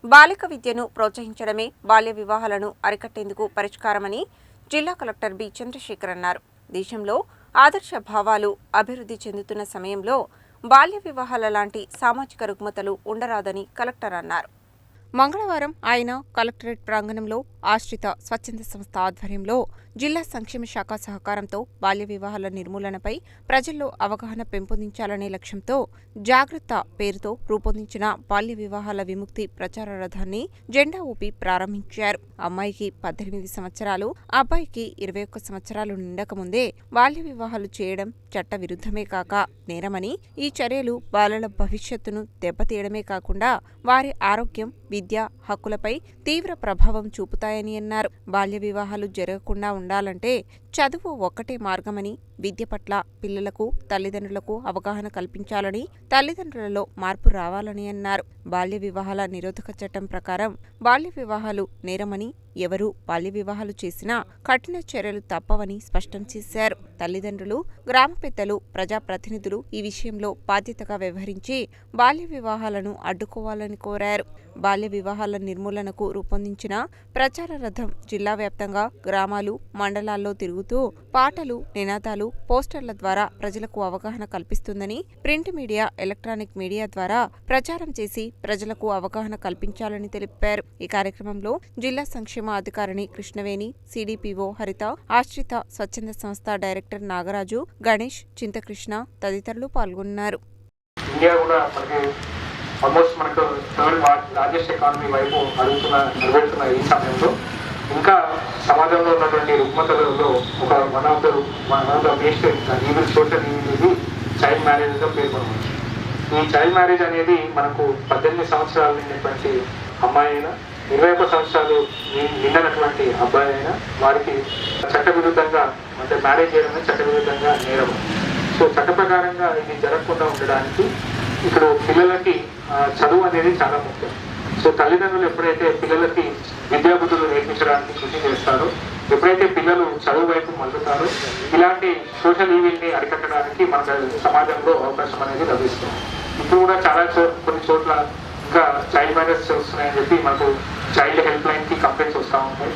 బాలిక విద్యను ప్రోత్సహించడమే బాల్య వివాహాలను అరికట్టేందుకు పరిష్కారమని జిల్లా కలెక్టర్ బి చంద్రశేఖర్ అన్నారు. దేశంలో ఆదర్శ భావాలు అభివృద్ధి చెందుతున్న సమయంలో బాల్య వివాహాల లాంటి సామాజిక రుగ్మతలు ఉండరాదని కలెక్టర్ అన్నారు. మంగళవారం ఆయన కలెక్టరేట్ ప్రాంగణంలో ఆశ్రిత స్వచ్ఛంద సంస్థ ఆధ్వర్యంలో జిల్లా సంక్షేమ శాఖ సహకారంతో బాల్య వివాహాల నిర్మూలనపై ప్రజల్లో అవగాహన పెంపొందించాలనే లక్ష్యంతో జాగ్రత్త పేరుతో రూపొందించిన బాల్య వివాహాల విముక్తి ప్రచార రథాన్ని జెండా ఊపి ప్రారంభించారు. అమ్మాయికి 18 సంవత్సరాలు, అబ్బాయికి 21 సంవత్సరాలు నిండకముందే బాల్య వివాహాలు చేయడం చట్ట విరుద్ధమే కాక నేరమని, ఈ చర్యలు బాలల భవిష్యత్తును దెబ్బతీయడమే కాకుండా వారి ఆరోగ్యం, విద్య హక్కులపై తీవ్ర ప్రభావం చూపుతాయని అన్నారు. బాల్య వివాహాలు జరగకుండా ఉండాలంటే చదువు ఒక్కటే మార్గమని, విద్య పట్ల పిల్లలకు, తల్లిదండ్రులకు అవగాహన కల్పించాలని, తల్లిదండ్రులలో మార్పు రావాలని అన్నారు. బాల్య వివాహాల నిరోధక చట్టం ప్రకారం బాల్య వివాహాలు నేరమని, ఎవరు బాల్య వివాహాలు చేసినా కఠిన చర్యలు తప్పవని స్పష్టం చేశారు. తల్లిదండ్రులు, గ్రామ పెద్దలు, ప్రజాప్రతినిధులు ఈ విషయంలో బాధ్యతగా వ్యవహరించి బాల్య వివాహాలను అడ్డుకోవాలని కోరారు. బాల్య వివాహాల నిర్మూలనకు రూపొందించిన ప్రచార రథం జిల్లా వ్యాప్తంగా గ్రామాలు, మండలాల్లో తిరుగుతూ పాటలు, నినాదాలు, పోస్టర్ల ద్వారా ప్రజలకు అవగాహన కల్పిస్తుందని, ప్రింట్ మీడియా, ఎలక్ట్రానిక్ మీడియా ద్వారా ప్రచారం చేసి ప్రజలకు అవగాహన కల్పించాలని తెలిపారు. ఈ కార్యక్రమంలో జిల్లా సంక్షేమ అధికారిణి కృష్ణవేణి, సిడిపిఓ హరిత, ఆశ్రిత స్వచ్ఛంద సంస్థ డైరెక్టర్ నాగరాజు, గణేష్, చింతకృష్ణ తదితరులు పాల్గొన్నారు. ఆల్మోస్ట్ మనకు థర్డ్ లార్జెస్ట్ ఎకానమీ వైపు అడుగుతున్న ఈ సమయంలో ఇంకా సమాజంలో ఉన్నటువంటి రుగ్మతలలో ఒక one of the best evil social evil child మ్యారేజ్గా పేర్కొనవచ్చు. ఈ చైల్డ్ మ్యారేజ్ అనేది మనకు 18 సంవత్సరాలు నిండినటువంటి అమ్మాయి అయినా, 21 సంవత్సరాలు నిండినటువంటి అబ్బాయి అయినా వారికి చట్టవిరుద్ధంగా అంటే మ్యారేజ్ చేయడం చట్టవిరుద్ధంగా నేరం. సో చట్ట ప్రకారంగా ఇది జరగకుండా ఉండడానికి ఇప్పుడు పిల్లలకి చదువు అనేది చాలా ముఖ్యం. సో తల్లిదండ్రులు ఎప్పుడైతే పిల్లలకి విద్యాబుద్ధులు నేర్పించడానికి కృషి చేస్తారో, ఎప్పుడైతే పిల్లలు చదువు వైపు మలుతారో, ఇలాంటి సోషల్ ఈవెంట్ని అరికట్టడానికి మన సమాజంలో అవకాశం అనేది లభిస్తుంది. ఇప్పుడు కూడా చాలా కొన్ని చోట్ల ఇంకా చైల్డ్ మ్యారేజ్ వస్తున్నాయని చెప్పి మనకు చైల్డ్ హెల్ప్ లైన్కి కంప్లైంట్స్ వస్తూ ఉంటాయి.